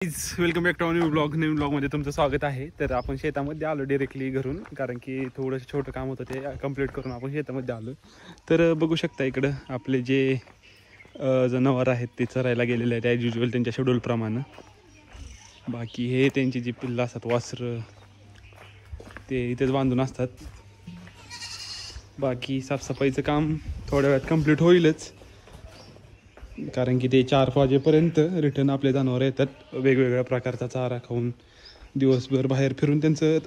Welcome back to new blog. नवीन ब्लॉगमध्ये तुमचं स्वागत आहे. तर आपण शेतामध्ये आलो डायरेक्टली घरून, कारण की थोडंसं छोटं काम होतं ते कंप्लीट करून आपण शेतामध्ये आलो. तर बघू शकता इकडं आपले जे जनावर आहेत ते चरायला गेलेले आहेत ॲज युजल त्यांच्या शेड्यूलप्रमाणे. बाकी हे त्यांची जी पिल्लं असतात वासरं ते इथेच बांधून असतात. बाकी साफसफाईचं काम थोड्या वेळात कंप्लीट होईलच, कारण की ते 4 वाजेपर्यंत रिटर्न आपले जनावर येतात. वेगवेगळ्या प्रकारचा चारा खाऊन दिवसभर बाहेर फिरून त्यांचं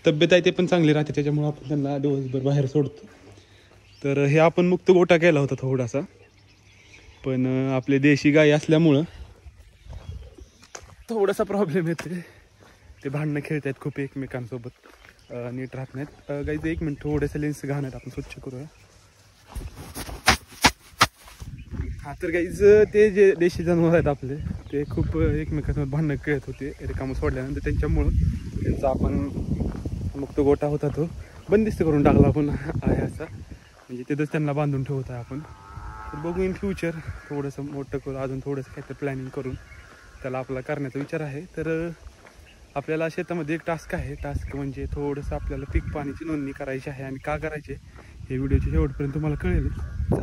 तब्येत आहे ते पण चांगली राहते, त्याच्यामुळं आपण त्यांना दिवसभर बाहेर सोडतो. तर हे आपण मुक्त गोठा केला होता थोडासा, पण आपले देशी गाई असल्यामुळं थोडासा प्रॉब्लेम येते. ते भांडणं खेळत आहेत खूप एकमेकांसोबत, नीट राहत नाहीत. गाईचं 1 मिनिट थोडंसं लेन्स घाण आहेत, आपण स्वच्छ करूया. हा तर गाईज ते जे देशी जनावर आहेत आपले ते खूप एकमेकांसोबत भांडणं खेळत होते रिकामं सोडल्यानंतर. त्यांच्यामुळं त्यांचा आपण मुक्त गोठा होता तो बंदिस्त करून टाकला आपण आहे असा, म्हणजे तिथंच त्यांना बांधून ठेवत आहे आपण. तर बघू इन फ्युचर थोडंसं मोठं करू, अजून थोडंसं काहीतरी प्लॅनिंग करून त्याला आपला करण्याचा विचार आहे. तर आपल्याला शेतामध्ये एक टास्क आहे. टास्क म्हणजे थोडंसं आपल्याला पीक पाण्याची नोंदणी करायची आहे, आणि का करायची हे व्हिडिओच्या शेवटपर्यंत तुम्हाला कळेल.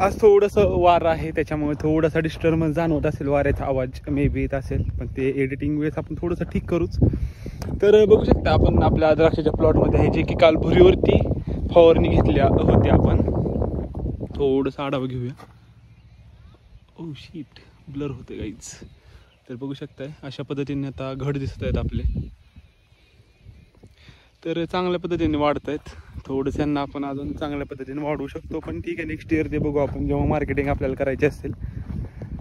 आज थोडंसं वारं आहे, त्याच्यामुळे थोडासा डिस्टर्बन्स जाणवत असेल, वाऱ्याचा आवाज मे बी येत असेल, पण ते एडिटिंग वेळेस आपण थोडंसं ठीक करूच. तर बघू शकता आपण आपल्या द्राक्षाच्या प्लॉटमध्ये आहे, जे की काल भुरीवरती फवारणी घेतल्या होती. आपण थोडंसं आढावा घेऊया. ओ शीट, ब्लर होते गाईज. तर बघू शकताय अशा पद्धतीने आता घड दिसत आहेत आपले. तर चांगल्या पद्धतीने वाढत आहेत. थोडंसं यांना आपण अजून चांगल्या पद्धतीने वाढवू शकतो, पण ठीक आहे, नेक्स्ट इयर ते बघू आपण जेव्हा मार्केटिंग आपल्याला करायची असेल.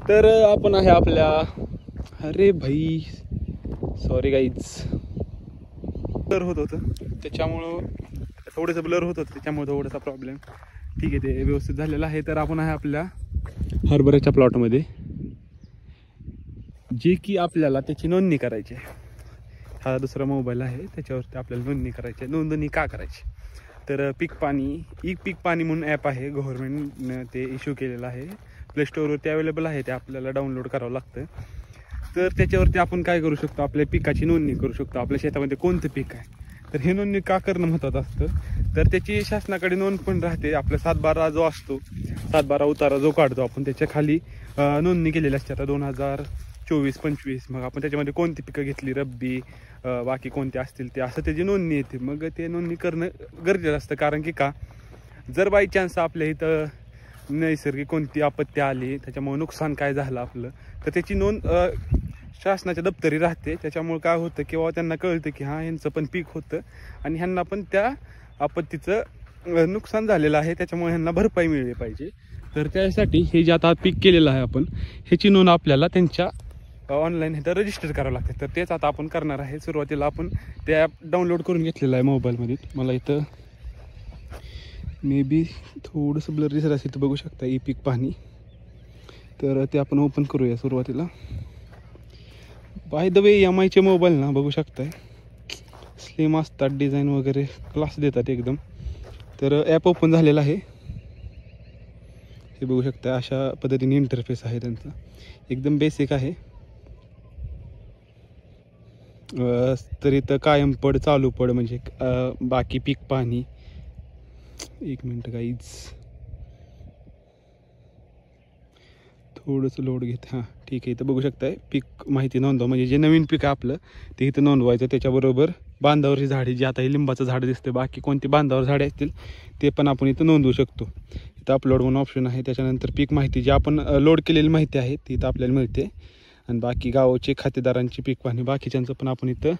तर आपण आहे आपल्या, अरे भाई सॉरी गाईज, ब्लर होत होतं त्याच्यामुळं थोडंसं ब्लर होत होतं, त्याच्यामुळे थोडासा प्रॉब्लेम. ठीक आहे, ते व्यवस्थित झालेलं आहे. तर आपण आहे आपल्या हरभऱ्याच्या प्लॉटमध्ये, जे की आपल्याला त्याची नोंदणी करायची आहे. हा दुसरा मोबाईल आहे, त्याच्यावरती आपल्याला नोंदणी करायची आहे. नोंदणी का करायची? तर पीक पाणी म्हणून ॲप आहे, गव्हर्नमेंटनं ते इश्यू केलेलं आहे, प्ले स्टोअरवरती अवेलेबल आहे. ते आपल्याला डाउनलोड करावं लागतं. तर त्याच्यावरती आपण काय करू शकतो, आपल्या पिकाची नोंदणी करू शकतो. आपल्या शेतामध्ये कोणतं पीक आहे, तर हे नोंदणी का करणं महत्त्वाचं असतं, तर त्याची शासनाकडे नोंद पण राहते. आपला 7/12 जो असतो, 7/12 उतारा जो काढतो आपण, त्याच्या खाली नोंदणी केलेली असते. आता 2024-25 मग आपण त्याच्यामध्ये कोणती पिकं घेतली, रब्बी बाकी कोणते असतील ते, असं त्याची नोंदणी येते. मग ते नोंदणी करणं गरजेचं असतं, कारण की का, जर बाय चान्स आपल्या इथं नैसर्गिक कोणती आपत्ती आली, त्याच्यामुळे नुकसान काय झालं आपलं, तर त्याची नोंद शासनाच्या दप्तरी राहते. त्याच्यामुळे काय होतं, किंवा त्यांना कळतं की हां ह्यांचं पण पीक होतं आणि ह्यांना पण त्या आपत्तीचं नुकसान झालेलं आहे, त्याच्यामुळे ह्यांना भरपाई मिळली पाहिजे. तर त्यासाठी हे जे आता पीक केलेलं आहे आपण, ह्याची नोंद आपल्याला त्यांच्या ऑनलाईन इथं रजिस्टर करावं लागतं. तर तेच आता आपण करणार आहे. सुरुवातीला आपण ते ॲप डाउनलोड करून घेतलेलं आहे मोबाईलमध्ये. मला इथं मे बी थोडंसं ब्लर दिसत असेल तर बघू शकता, ई पीक पाहणी. तर ते आपण ओपन करूया सुरुवातीला. बाय द वे MIचे मोबाईल ना बघू शकताय, स्लिम असतात, डिझाईन वगैरे क्लास देतात एकदम. तर ॲप ओपन झालेलं आहे, हे बघू शकता. अशा पद्धतीने इंटरफेस आहे त्यांचा, एकदम बेसिक आहे. तर इथं कायम पड, चालू पड, म्हणजे बाकी पीक पाहणी. 1 मिनिट गाईज, थोडंसं लोड घेत. हां ठीक आहे, इथं बघू शकताय पीक माहिती नोंदवा, म्हणजे जे नवीन पीक आहे आपलं ते इथं नोंदवायचं. त्याच्याबरोबर बांधावरची झाडे, जी आता हे लिंबाचं झाड दिसते, बाकी कोणती बांधावर झाडे असतील ते पण आपण इथं नोंदवू शकतो. इथं अपलोड म्हणून ऑप्शन आहे. त्याच्यानंतर पीक माहिती, जी आपण लोड केलेली माहिती आहे ती इथं आपल्याला मिळते. आणि बाकी गावाचे खातेदारांची पीक पाहणी बाकीच्यांचं पण आपण इथं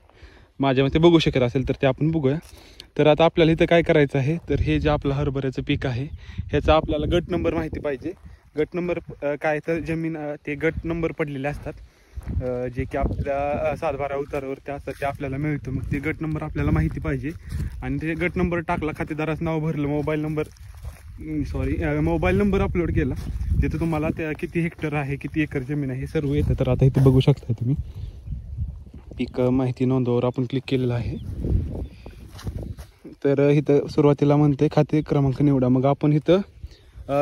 माझ्या मते बघू शकत असेल तर ते आपण बघूया. तर आता आपल्याला इथं काय करायचं आहे, तर हे जे आपलं हरभऱ्याचं पीक आहे ह्याचा आपल्याला गट नंबर माहिती पाहिजे. गट नंबर काय, तर जमीन ते गट नंबर पडलेले असतात, जे की आपल्या 7/12 उतारावरती असतात, ते आपल्याला मिळतं. मग ते गट नंबर आपल्याला माहिती पाहिजे, आणि ते गट नंबर टाकला, खातेदाराचं नाव भरलं, मोबाईल नंबर अपलोड केला, तिथं तुम्हाला त्या किती हेक्टर आहे, किती एकर जमीन आहे हे सर्व येतं. तर आता इथे बघू शकता तुम्ही, पीक माहिती नोंदवावर आपण क्लिक केलेलं आहे. तर इथं सुरुवातीला म्हणते खाते क्रमांक निवडा. मग आपण इथं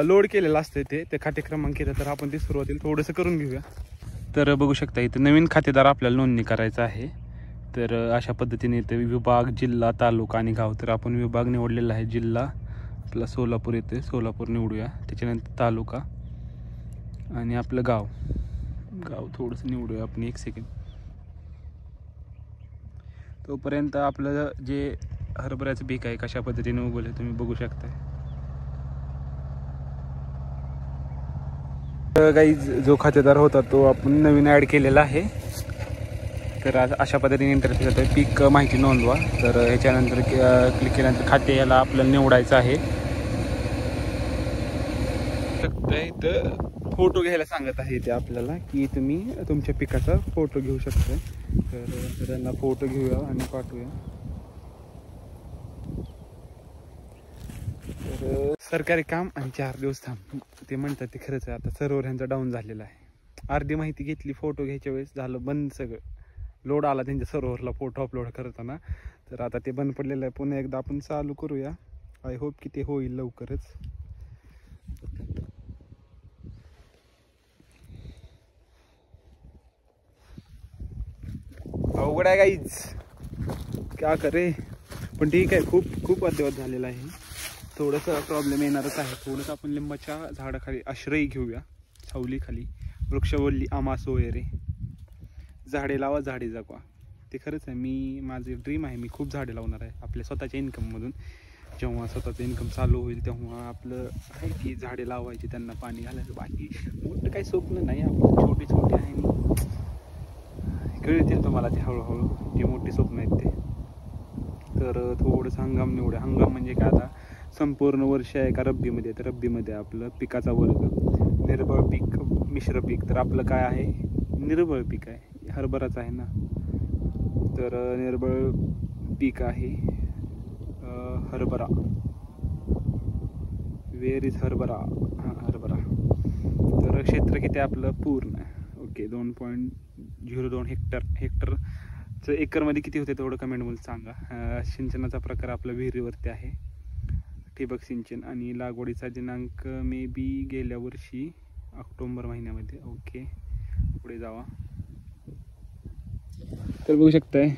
लोड केलेलं असतं ते खाते क्रमांक येतं, तर आपण ते सुरुवातीला थोडंसं करून घेऊया. तर बघू शकता इथं नवीन खातेदार आपल्याला नोंदणी करायचं आहे. तर अशा पद्धतीने इथे विभाग, जिल्हा, तालुका आणि गाव. तर आपण विभाग निवडलेला आहे. जिल्हा आपला सोलापूर येते, सोलापूर निवडूया. त्याच्यानंतर तालुका आणि आपलं गाव थोडंसं निवडूया आपण. 1 सेकंड. तोपर्यंत आपलं जे हरभऱ्याचं पीक आहे कशा पद्धतीने उगवलं तुम्ही बघू शकताय. काही जो खातेदार होता तो आपण नवीन ॲड केलेला आहे. तर अशा पद्धतीने इंटरफेस होतं. पीक माहिती नोंदवा. तर ह्याच्यानंतर क्लिक केल्यानंतर खाते याला आपल्याला निवडायचं आहे. इथं फोटो घ्यायला सांगत आहे ते आपल्याला की तुम्ही तुमच्या पिकाचा फोटो घेऊ शकता. तर त्यांना फोटो घेऊया आणि पाठवूया. तर सरकारी काम आणि 4 दिवस थांब ते म्हणतात ते खरंच आहे. आता सर्व्हर ह्यांचा डाऊन झालेला आहे. अर्धी माहिती घेतली फोटो घ्यायच्या वेळेस, झालं बंद सगळं. लोड आला त्यांच्या सर्व्हरला फोटो अपलोड करताना. तर आता ते बंद पडलेलं आहे. पुन्हा एकदा आपण चालू करूया. आय होप की ते होईल लवकरच. अवघड आहे गाईज, क्या करे. पण ठीक आहे, खूप अद्यावत झालेला आहे. थोडंसं प्रॉब्लेम येणारच आहे. थोडंसं आपण लिंबाच्या झाडाखाली आश्रय घेऊया, सावलीखाली. वृक्षवल्ली आमास वगैरे. झाडे लावा, झाडे जगवा. ते खरंच आहे. माझे ड्रीम आहे. मी खूप झाडे लावणार आहे आपल्या स्वतःच्या इन्कममधून. जेव्हा स्वतःचं इन्कम चालू होईल तेव्हा आपलं आहे की झाडे लावायची, त्यांना पाणी घालायचं. बाकी मोठं काही स्वप्न नाही आपलं, छोटे छोटे आहे. कळतील तुम्हाला ते हळूहळू जे मोठी स्वप्न आहेत ते. तर थोडंसं हंगाम निवडूया. हंगाम म्हणजे काय, आता संपूर्ण वर्ष आहे का रब्बीमध्ये. तर रब्बीमध्ये आपलं पिकाचा वर्ग निर्बळ पीक, मिश्र पीक. तर आपलं काय आहे, निर्बळ पीक आहे. हरभराच आहे ना. तर निर्बळ पीक आहे हरभरा. वेअर इज हरभरा? हां, हरभरा. तर क्षेत्र किती आपलं पूर्ण, ओके, 2.02 हेक्टरचं. एकरमध्ये किती होते तेवढं कमेंटमध्ये सांगा. सिंचनाचा प्रकार आपला विहिरीवरती आहे, ठिबक सिंचन. आणि लागवडीचा दिनांक मे बी गेल्या वर्षी ऑक्टोबर महिन्यामध्ये. ओके, पुढे जावा. तर बघू शकताय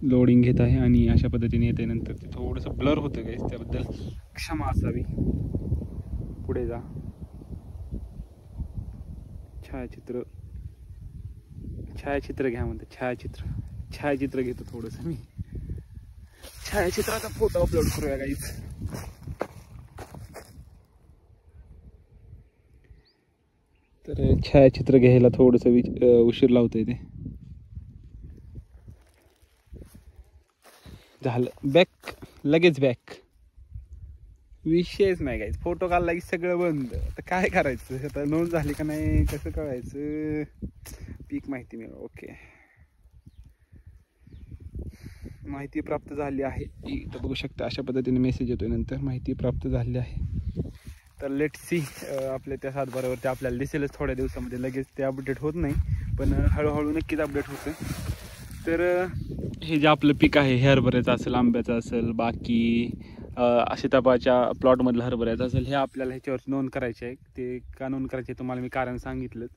लोडिंग घेत आहे आणि अशा पद्धतीने येते. नंतर ते थोडंसं ब्लर होतं गाईस, त्याबद्दल क्षमा असावी. पुढे जा. छायाचित्र घ्या म्हणते. छायाचित्र घेतो थोडंसं मी. छायाचित्राचा फोटो अपलोड करूया गाईस. तर छायाचित्र घ्यायला थोडंसं उशीर लावतंय ते. झालं, लगेच बॅक. विषयच नाही गाईस. फोटो काढला की सगळं बंद. आता काय करायचं, आता नोंद झाली का नाही कसं कळायचं. पीक माहिती मिळवा. ओके, माहिती प्राप्त झाली आहे. इथं बघू शकता अशा पद्धतीने मेसेज येतोय. नंतर माहिती प्राप्त झाली आहे. तर लेट सी. आपल्या त्या 7/12वरती आपल्याला दिसेलच थोड्या दिवसामध्ये. लगेच ते अपडेट होत नाही, पण हळूहळू नक्कीच अपडेट होतं. तर हे जे आपलं पीक आहे, हे हरभऱ्याचं असेल, आंब्याचं असेल, बाकी सीताफळाच्या प्लॉटमधलं हरभऱ्याचं असेल, हे आपल्याला ह्याच्यावरती नोंद करायचे आहे. ते का नोंद करायचे तुम्हाला मी कारण सांगितलंच.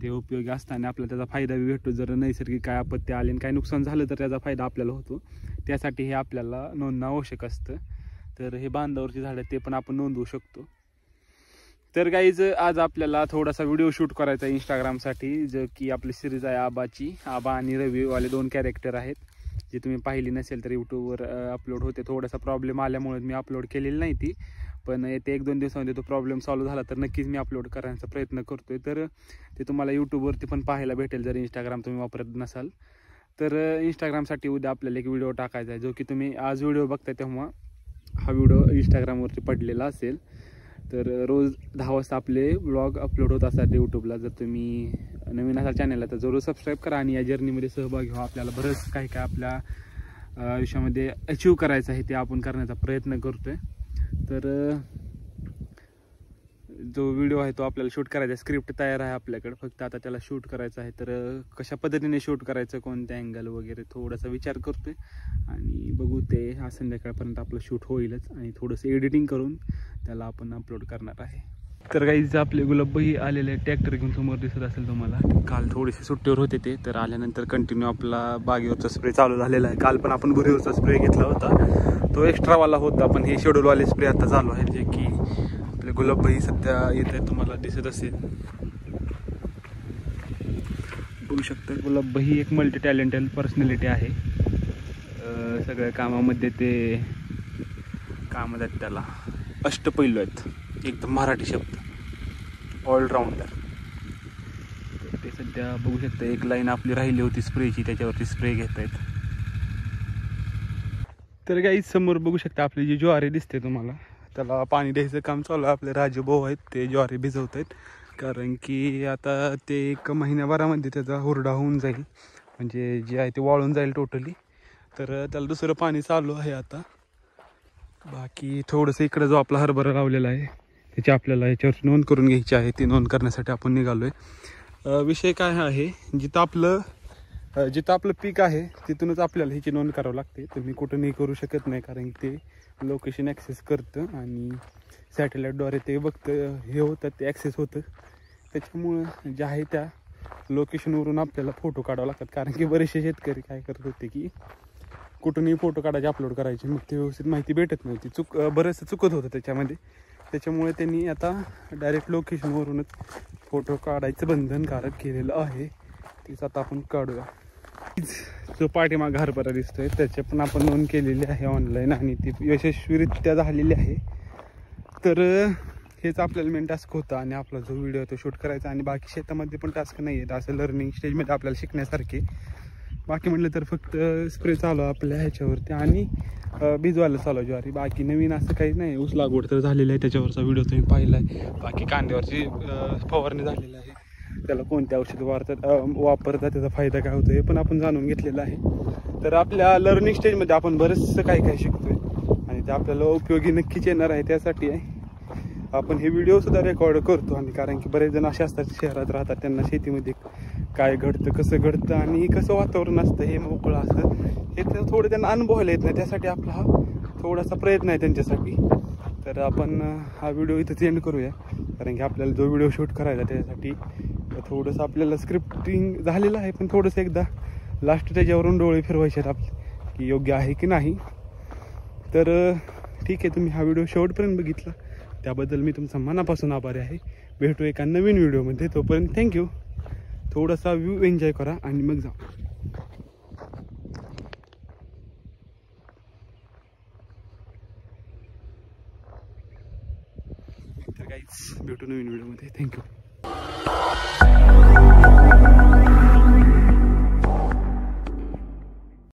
ते उपयोगी असताना आपल्याला त्याचा फायदा बी भेटतो. जर नैसर्गिक काय आपत्ती आली आणि काय नुकसान झालं तर त्याचा फायदा आपल्याला होतो. त्यासाठी हे आपल्याला नोंदणं आवश्यक असतं. तर हे बांधावरची झाडं ते पण आपण नोंदवू शकतो. तर गाईज आज आपल्याला थोडासा व्हिडिओ शूट करायचा आहे इंस्टाग्रामसाठी, जो की आपली सिरीज आहे आबाची. आबा आणि रवीवाले 2 कॅरेक्टर आहेत, जे तुम्ही पाहिली नसेल तर यूट्यूबवर अपलोड होते. थोडासा प्रॉब्लेम आल्यामुळे मी अपलोड केलेली नाही ती, पण येते 1-2 दिवसामध्ये तो प्रॉब्लेम सॉल्व्ह झाला तर नक्कीच मी अपलोड करण्याचा प्रयत्न करतोय. तर ते तुम्हाला यूट्यूबवरती पण पाहायला भेटेल जर इंस्टाग्राम तुम्ही वापरत नसाल तर. इंस्टाग्रामसाठी उद्या आपल्याला एक व्हिडिओ टाकायचा आहे, जो की तुम्ही आज व्हिडिओ बघताय तेव्हा हा व्हिडिओ इंस्टाग्रामवरती पडलेला असेल. तर रोज 10 वाजता आपले व्लॉग अपलोड होत असतात यूट्यूबला. जर तुम्ही नवीन असाल चॅनलला तर जरूर सबस्क्राईब करा आणि या जर्नीमध्ये सहभागी व्हा. आपल्याला बरंच काही काय आपल्या आयुष्यामध्ये अचीव करायचं आहे, ते आपण करण्याचा प्रयत्न करतोय. तर जो व्हिडिओ आहे तो आपल्याला शूट करायचा आहे. स्क्रिप्ट तयार आहे आपल्याकडे, फक्त आता त्याला शूट करायचं आहे. तर कशा पद्धतीने शूट करायचं, कोणत्या अँगल वगैरे थोडासा विचार करतोय आणि बघू. ते आज संध्याकाळपर्यंत आपलं शूट होईलच आणि थोडंसं एडिटिंग करून त्याला आपण अपलोड करणार आहे. तर काही आपले गुलाबही आलेले ट्रॅक्टर घेऊन समोर दिसत असेल तुम्हाला. काल थोडेसे सुट्टीवर होते ते, तर आल्यानंतर कंटिन्यू आपला बागेवरचा स्प्रे चालू झालेला आहे. काल पण आपण बुरीवरचा स्प्रे घेतला होता, तो एक्स्ट्रावाला होता, पण हे शेड्यूलवाले स्प्रे आता चालू आहे, जे की आपले गुलाबही सध्या येत आहे, तुम्हाला दिसत असेल. बघू शकता गुलाबही एक मल्टी टॅलेंटेड पर्सनॅलिटी आहे. सगळ्या कामामध्ये ते काय म्हणतात त्याला, अष्टपैलू आहेत, एकदम मराठी शब्द, ऑलराऊंडर. ते सध्या बघू शकता एक लाईन आपली राहिली होती स्प्रेची, त्याच्यावरती स्प्रे घेत आहेत. तर काही समोर बघू शकता आपली जी ज्वारी दिसते तुम्हाला, त्याला पाणी द्यायचं काम चालू आहे. आपले राजू भाऊ आहेत ते ज्वारी भिजवत आहेत, कारण की आता ते 1 महिन्याभरामध्ये त्याचा हुरडा होऊन जाईल, म्हणजे जे आहे ते वाळून जाईल टोटली. तर त्याला दुसरं पाणी चालू आहे आता. बाकी थोडंसं इकडं जो आपला हरभरा लावलेला आहे त्याची आपल्याला याच्यावर नोंद करून घ्यायची आहे. ती नोंद करण्यासाठी आपण निघालो आहे. विषय काय आहे, जिथं आपलं पीक आहे तिथूनच आपल्याला ह्याची नोंद करावं लागते. तुम्ही कुठूनही करू शकत नाही, कारण ते लोकेशन ॲक्सेस करतं आणि सॅटेलाईटद्वारे ते बघतं, हे होतं, ते ॲक्सेस होतं. त्याच्यामुळं जे आहे त्या लोकेशनवरून आपल्याला फोटो काढावं लागतात, कारण की बरेचसे शेतकरी काय करत होते की कुठूनही फोटो काढायचे, अपलोड करायचे, मग ते व्यवस्थित माहिती भेटत नव्हती, बरंचसं चुकत होतं त्याच्यामध्ये. त्याच्यामुळे त्यांनी आता डायरेक्ट लोकेशनवरूनच फोटो काढायचं बंधनकारक केलेलं आहे. तेच आता आपण काढूया. जो पाठीमाग हरभरा दिसतोय त्याचे पण आपण नोंद केलेली आहे ऑनलाईन, आणि ती यशस्वीरित्या झालेली आहे. तर हेच आपल्याला मेन टास्क होता, आणि आपला जो व्हिडिओ तो शूट करायचा. आणि बाकी शेतामध्ये पण टास्क नाही आहेत, असं लर्निंग स्टेजमध्ये आपल्याला शिकण्यासारखे. बाकी म्हटलं तर फक्त स्प्रे चालू आपल्या ह्याच्यावरती, आणि भिजवायला चालू ज्वारी. बाकी नवीन असं काही नाही. ऊस लागवड तर झालेलं आहे, त्याच्यावरचा व्हिडिओ तुम्ही पाहिला आहे. बाकी कांद्यावरची फवारणी झालेली आहे, त्याला कोणते औषध वापरतात, त्याचा फायदा काय होतो हे पण आपण जाणून घेतलेलं आहे. तर आपल्या लर्निंग स्टेजमध्ये आपण बरंचसं काही शिकतोय, आणि ते आपल्याला उपयोगी नक्कीच येणार आहे. त्यासाठी आपण हे व्हिडिओसुद्धा रेकॉर्ड करतो, आणि कारण की बरेच जण असे असतात शहरात राहतात, त्यांना शेतीमध्ये काय घडतं, कसं घडतं आणि कसं वातावरण असतं, हे मोकळं असतं, हे थोडं त्यांना अनुभवायला येत नाही. त्यासाठी आपला हा थोडासा प्रयत्न आहे त्यांच्यासाठी. तर आपण हा व्हिडिओ इथंच एंड करूया, कारण की आपल्याला जो व्हिडिओ शूट करायचा त्याच्यासाठी थोडंसं आपल्याला स्क्रिप्टिंग झालेलं आहे, पण थोडंसं एकदा लास्ट त्याच्यावरून डोळे फिरवायचे आहेत आपले की योग्य आहे की नाही. तर ठीक आहे, तुम्ही हा व्हिडिओ शेवटपर्यंत बघितला त्याबद्दल मी तुमचा मनापासून आभारी आहे. भेटू एका नवीन व्हिडिओमध्ये, तोपर्यंत थँक्यू. थोडासा व्ह्यू एन्जॉय करा आणि मग जा. तर गाईज भेटू नवीन व्हिडिओमध्ये. थँक्यू.